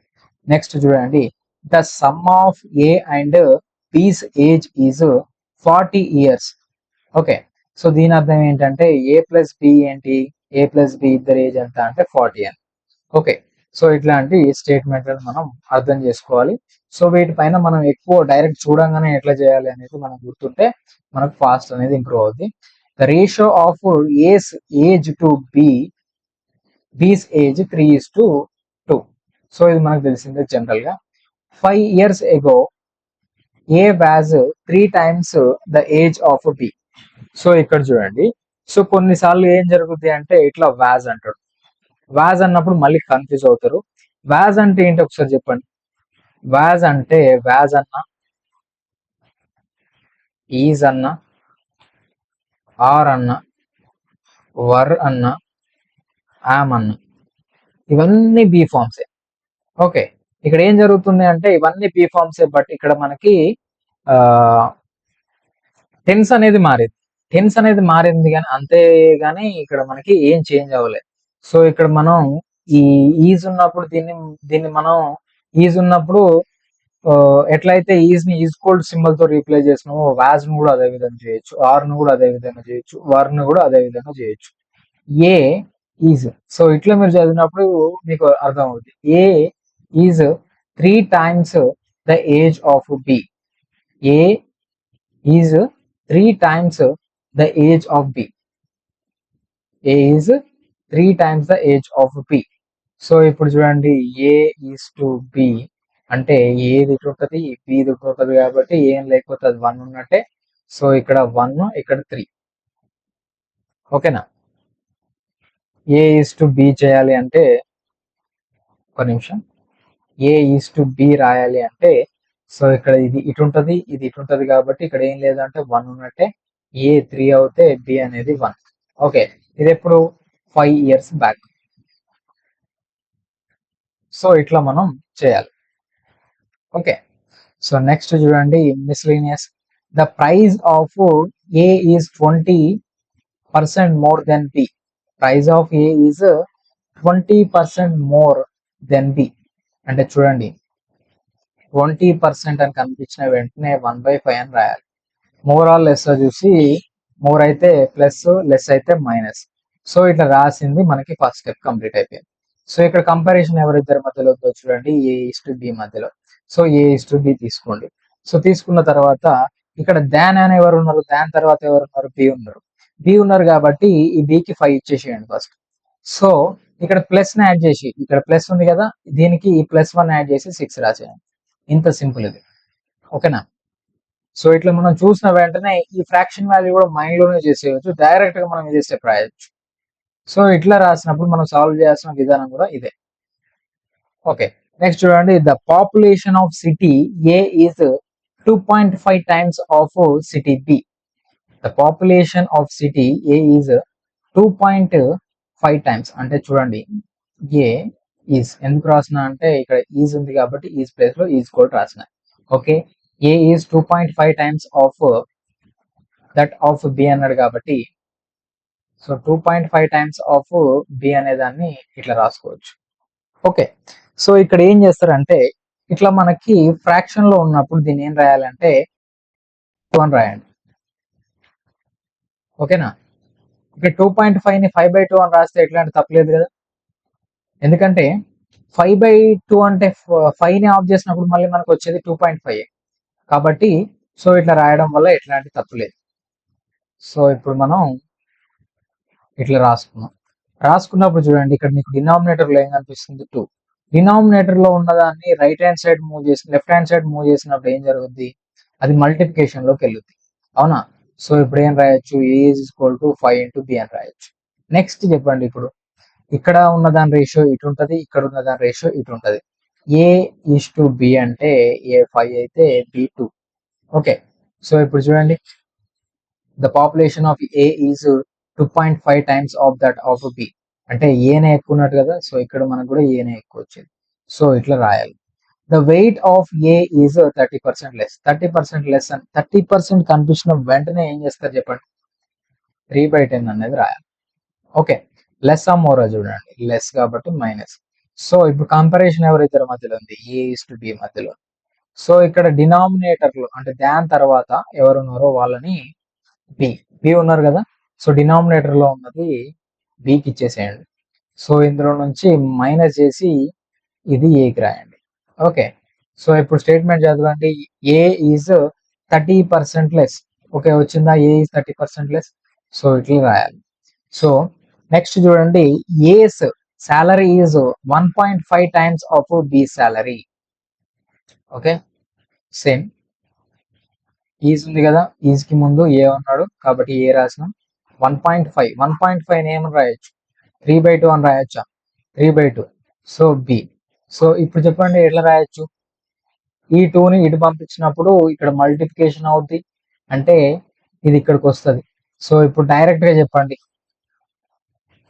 నెక్స్ట్ చూడండి. The sum of A and B's age is 40 years. Okay, so దీని అర్థం ఏంటంటే ఏ ప్లస్ బి ఏంటి? ఏ ప్లస్ బి ఇద్దరు ఏజ్ ఎంత అంటే 40 అని. ఓకే, సో ఇట్లాంటి స్టేట్మెంట్లను మనం అర్థం చేసుకోవాలి. సో వీటిపైన మనం ఎక్కువ డైరెక్ట్ చూడంగానే ఎట్లా చేయాలి అనేది మనం గుర్తుంటే మనకు ఫాస్ట్ అనేది ఇంప్రూవ్ అవుతుంది. The ratio of age to B's age 3:2. So ఇది మనకు తెలిసిందే జనరల్ గా. 5 years ago A was 3 times the age of B. So ఇక్కడ చూడండి. సో కొన్నిసార్లు ఏం జరుగుతుంది అంటే ఇట్లా వాజ్ అంటాడు. వాజ్ అన్నప్పుడు మళ్ళీ కన్ఫ్యూజ్ అవుతారు. వాజ్ అంటే ఏంటి ఒకసారి చెప్పండి. వాజ్ అంటే వాజ్ అన్న, ఈజ్ అన్న, ఆర్ అన్న, వర్ అన్న, యామ్ అన్న, ఇవన్నీ బి ఫార్మ్సే. ఓకే, ఇక్కడ ఏం జరుగుతుంది అంటే ఇవన్నీ పీ ఫార్మ్సే, బట్ ఇక్కడ మనకి టెన్స్ అనేది మారింది. టెన్స్ అనేది మారింది కానీ అంతేగాని ఇక్కడ మనకి ఏం చేంజ్ అవ్వలేదు. సో ఇక్కడ మనం ఈ ఈజ్ ఉన్నప్పుడు దీన్ని మనం ఈజ్ ఉన్నప్పుడు ఎట్లయితే ఈజ్ ని ఈజ్కోల్డ్ సింబల్ తో రీప్లేస్ చేసినామో వాజ్ ను కూడా అదే విధంగా చేయొచ్చు, ఆర్ ను కూడా అదే విధంగా చేయొచ్చు, వర్ ను కూడా అదే విధంగా చేయొచ్చు. ఏ ఈజ్, సో ఇట్లా మీరు చదివినప్పుడు మీకు అర్థం అవుతుంది. A is 3 times the age of B. A is 3 times the age of B. A is 3 times the age of B. So ఇప్పుడు చూడండి A is to B అంటే ఏ ఇటు ఉంటుంది, బి ఇటు ఉంటుంది కాబట్టి ఏం లేకపోతే అది 1 ఉన్నట్టే. సో ఇక్కడ 1, ఇక్కడ 3. ఓకేనా? ఏ ఈజ్ టు బి చేయాలి అంటే ఒక నిమిషం, ఏ ఈజ్ టు బి రాయాలి అంటే సో ఇక్కడ ఇది ఇటు ఉంటుంది, ఇది ఇటు ఉంటుంది కాబట్టి ఇక్కడ ఏం లేదంటే 1 ఉన్నట్టే. ఏ 3 అవుతే బి అనేది 1. ఓకే, ఇది ఎప్పుడు 5 years బ్యాక్. సో ఇట్లా మనం చేయాలి. ఓకే, సో నెక్స్ట్ చూడండి miscellaneous. The price of A is 20% more than B. Price of A is 20% more than B అంటే చూడండి 20% అని కనిపించిన వెంటనే 1/5 అని రాయాలి. మోర్ ఆర్ లెస్ చూసి మోర్ అయితే ప్లస్, లెస్ అయితే మైనస్. సో ఇట్లా రాసింది మనకి ఫస్ట్ స్టెప్ కంప్లీట్ అయిపోయింది. సో ఇక్కడ కంపారిజన్ ఎవరిద్దరి మధ్యలో ఉందో చూడండి, ఏ ఈస్ టు బి మధ్యలో. So A is to B తీసుకోండి. సో తీసుకున్న తర్వాత ఇక్కడ దాన్ అని ఎవరు ఉన్నారు, దాన్ తర్వాత ఎవరు ఉన్నారు, బి ఉన్నారు. బి ఉన్నారు కాబట్టి ఈ బికి 5 ఇచ్చేసేయండి ఫస్ట్. సో ఇక్కడ ప్లస్ ని యాడ్ చేసి, ఇక్కడ ప్లస్ ఉంది కదా, దీనికి ఈ +1 యాడ్ చేసి 6 రాసేయండి. ఇంత సింపుల్ ఇది. ఓకేనా? సో ఇట్లా మనం చూసిన వెంటనే ఈ ఫ్రాక్షన్ వాల్యూ కూడా మైండ్ లోనే చేసేయచ్చు, డైరెక్ట్ గా మనం ఇదే స్టెప్ రాయొచ్చు. సో ఇట్లా రాసినప్పుడు మనం సాల్వ్ చేయాల్సిన విధానం కూడా ఇదే. ఓకే, నెక్స్ట్ చూడండి. The population of city A is 2.5 times of city B. The population of city A is 2.5 times అంటే చూడండి ఏ ఈజ్ ఎందుకు రాసిన అంటే ఇక్కడ ఈజ్ ఉంది కాబట్టి ఈజ్ ప్లేస్ లో ఈజ్ కోడ్ రాసిన. Okay, A is 2.5 times of that of B అన్నాడు కాబట్టి సో 2.5 times ఆఫ్ బి అనే దాన్ని ఇట్లా రాసుకోవచ్చు. ఓకే, సో ఇక్కడ ఏం చేస్తారంటే ఇట్లా మనకి ఫ్రాక్షన్ లో ఉన్నప్పుడు దీన్ని ఏం రాయాలంటే 2 అని రాయండి. ఓకేనా? ఇక్కడ 2.5 ని 5/2 అని రాస్తే ఎట్లాంటి తప్పలేదు కదా, ఎందుకంటే 5/2 అంటే 5 ని ఆఫ్ చేసినప్పుడు మళ్ళీ మనకు వచ్చేది 2.5 కాబట్టి సో ఇట్లా రాయడం వల్ల ఎట్లాంటి తప్పులేదు. సో ఇప్పుడు మనం ఇట్లా రాసుకున్నప్పుడు చూడండి ఇక్కడ మీకు డినామినేటర్ లో ఏం కనిపిస్తుంది 2. డినామినేటర్ లో ఉన్నదాన్ని రైట్ హ్యాండ్ సైడ్ మూవ్ చేసి లెఫ్ట్ హ్యాండ్ సైడ్ మూవ్ చేసినప్పుడు ఏం జరుగుద్ది, అది మల్టిప్లికేషన్ లోకి వెళ్ళుద్ది. అవునా? సో ఇప్పుడు ఏం రాయొచ్చు, A is equal to 5 into b అని రాయొచ్చు. నెక్స్ట్ చెప్పండి, ఇప్పుడు ఇక్కడ ఉన్న దాని రేషియో ఇటు ఉంటది, ఇక్కడ ఉన్న దాని రేషియో ఇటు ఉంటది. ఏ ఈజ్ టు బి అంటే ఏ 5 అయితే బి 2. ఓకే, సో ఇప్పుడు చూడండి the population of A is 2.5 times of that of B అంటే ఏనే ఎక్కువ ఉన్నట్టు కదా, సో ఇక్కడ మనకు కూడా ఏనే ఎక్కువ వచ్చేది. సో ఇట్లా రాయాలి. The weight of A is 30% less. 30% less అని 30% కనిపించిన వెంటనే ఏం చేస్తారు చెప్పండి, 3/10 అనేది రాయాలి. ఓకే, లెస్ ఆ మోరా చూడండి, లెస్ కాబట్టి మైనస్. సో ఇప్పుడు కంపారిజన్ ఎవరిద్దరి మధ్యలో ఉంది, ఏ ఈజ్ టు బి మధ్యలో. సో ఇక్కడ డినామినేటర్లు అంటే దాని తర్వాత ఎవరు ఉన్నారో వాళ్ళని బి ఉన్నారు కదా, సో డినామినేటర్ లో ఉన్నది బికి ఇచ్చేసేయండి. సో ఇందులో నుంచి మైనస్ చేసి ఇది ఏకి రాయండి. ఓకే, సో ఇప్పుడు స్టేట్మెంట్ చదవండి. ఏ ఈజ్ 30% లెస్. ఓకే, వచ్చిందా, ఏ ఈజ్ 30% లెస్. సో ఇట్లా రాయాలి. సో నెక్స్ట్ చూడండి, A's salary is 1.5 times of B salary. Okay, same is ఉంది కదా, ఈజ్ కి ముందు ఏ ఉన్నాడు కాబట్టి ఏ రాసినాం. 1.5 ఏమని రాయొచ్చు, 3/2 అని రాయొచ్చా, 3/2. So B. సో ఇప్పుడు చెప్పండి ఎట్లా రాయొచ్చు, ఈ 2ని ఇటు పంపించినప్పుడు ఇక్కడ మల్టిప్లికేషన్ అవుద్ది అంటే ఇది ఇక్కడికి వస్తుంది. సో ఇప్పుడు డైరెక్ట్ గా చెప్పండి,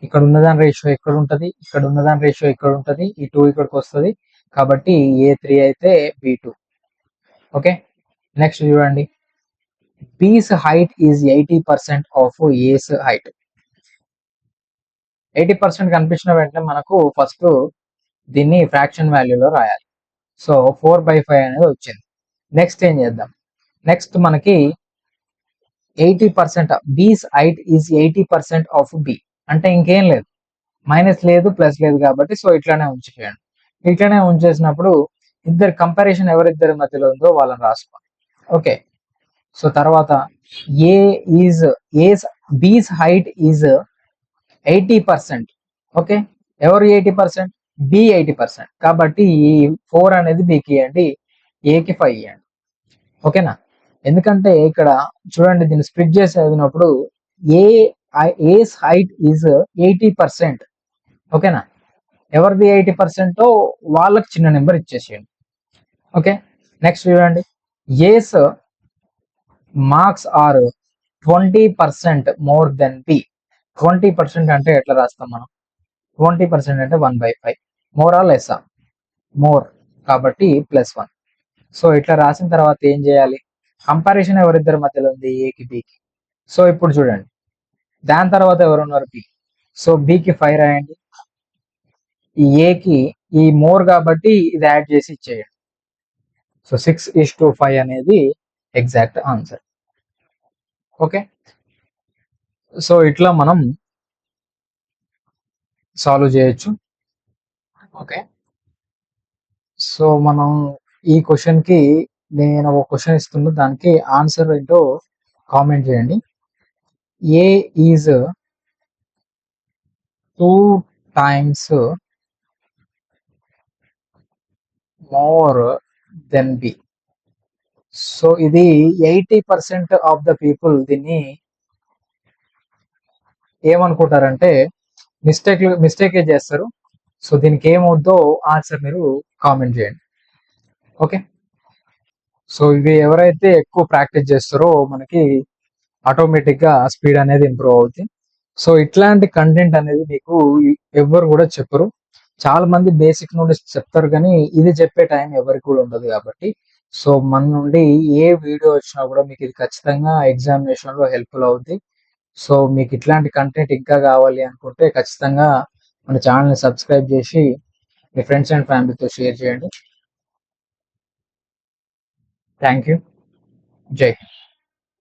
ఇక్కడ ఉన్నదాని రేషియో ఇక్కడ ఉంటది, ఇక్కడ ఉన్నదాని రేషియో ఇక్కడ ఉంటది, ఈ 2 ఇక్కడికి వస్తుంది, కాబట్టి A3 అయితే B2. ఓకే, నెక్స్ట్ చూడండి, B's height is 80% of A's height. 80% కనిపించిన వెంటనే మనకు ఫస్ట్ దీన్ని ఫ్రాక్షన్ వాల్యూలో రాయాలి. సో 4/5 అనేది వచ్చింది. నెక్స్ట్ ఏం చేద్దాం, నెక్స్ట్ మనకి 80% బీస్ హైట్ ఈజ్ 80% ఆఫ్ బి అంటే ఇంకేం లేదు, మైనస్ లేదు ప్లస్ లేదు కాబట్టి సో ఇట్లానే ఉంచేయండి. ఇట్లానే ఉంచేసినప్పుడు ఇద్దరు కంపారిజన్ ఎవరిద్దరి మధ్యలో ఉందో వాళ్ళని రాసుకోండి. ఓకే, సో తర్వాత ఏ ఈజ్ ఏస్ బీస్ హైట్ ఈజ్ 80%. ఓకే, ఎవరు 80%? బి 80%. కాబట్టి ఈ 4 అనేది బికి ఇవ్వండి, ఏకి 5 ఇవ్వండి. ఓకేనా, ఎందుకంటే ఇక్కడ చూడండి దీన్ని స్ప్లిట్ చేసి చదివినప్పుడు ఏ ఏస్ హైట్ ఈజ్ 80%. ఓకేనా, ఎవరిది 80% వాళ్ళకి చిన్న నెంబర్ ఇచ్చేసేయండి. ఓకే, నెక్స్ట్ చూడండి, A's marks are 20% more than B. 20% అంటే ఎట్లా రాస్తాం మనం? 20% అంటే 1/5. మోరా లెస్సా? మోర్, కాబట్టి +1. సో ఇట్లా రాసిన తర్వాత ఏం చేయాలి, కంపారిజన్ ఎవరిద్దరి మధ్యలో ఉంది? ఏకి బికి. సో ఇప్పుడు చూడండి, దాని తర్వాత ఎవరున్నారు? బి. సో బికి 5 రాయండి, ఈ ఏకి ఈ మోర్ కాబట్టి ఇది యాడ్ చేసి ఇచ్చేయండి. సో 6:5 అనేది ఎగ్జాక్ట్ ఆన్సర్. ఓకే, సో ఇట్లా మనం సాల్వ్ చేయొచ్చు. ఓకే, సో మనం ఈ క్వశ్చన్కి నేను ఒక క్వశ్చన్ ఇస్తున్నా, దానికి ఆన్సర్ ఏంటో కామెంట్ చేయండి. A is 2 times more than B. So ఇది 80% ఆఫ్ ద పీపుల్ దీన్ని ఏమనుకుంటారంటే మిస్టేకే చేస్తారు. సో దీనికి ఏమవుద్దో ఆన్సర్ మీరు కామెంట్ చేయండి. ఓకే, సో ఇవి ఎవరైతే ఎక్కువ ప్రాక్టీస్ చేస్తారో మనకి ఆటోమేటిక్గా స్పీడ్ అనేది ఇంప్రూవ్ అవుతుంది. సో ఇట్లాంటి కంటెంట్ అనేది మీకు ఎవ్వరు కూడా చెప్పరు. చాలా మంది బేసిక్ నుండి చెప్తారు కానీ ఇది చెప్పే టైం ఎవరికి కూడా ఉండదు. కాబట్టి సో మన నుండి ఏ వీడియో వచ్చినా కూడా మీకు ఇది ఖచ్చితంగా ఎగ్జామినేషన్లో హెల్ప్ఫుల్ అవుతుంది. సో మీకు ఇట్లాంటి కంటెంట్ ఇంకా కావాలి అనుకుంటే ఖచ్చితంగా మన ఛానల్ని సబ్స్క్రైబ్ చేసి మీ ఫ్రెండ్స్ అండ్ ఫ్యామిలీతో షేర్ చేయండి. Thank you. జై హింద్.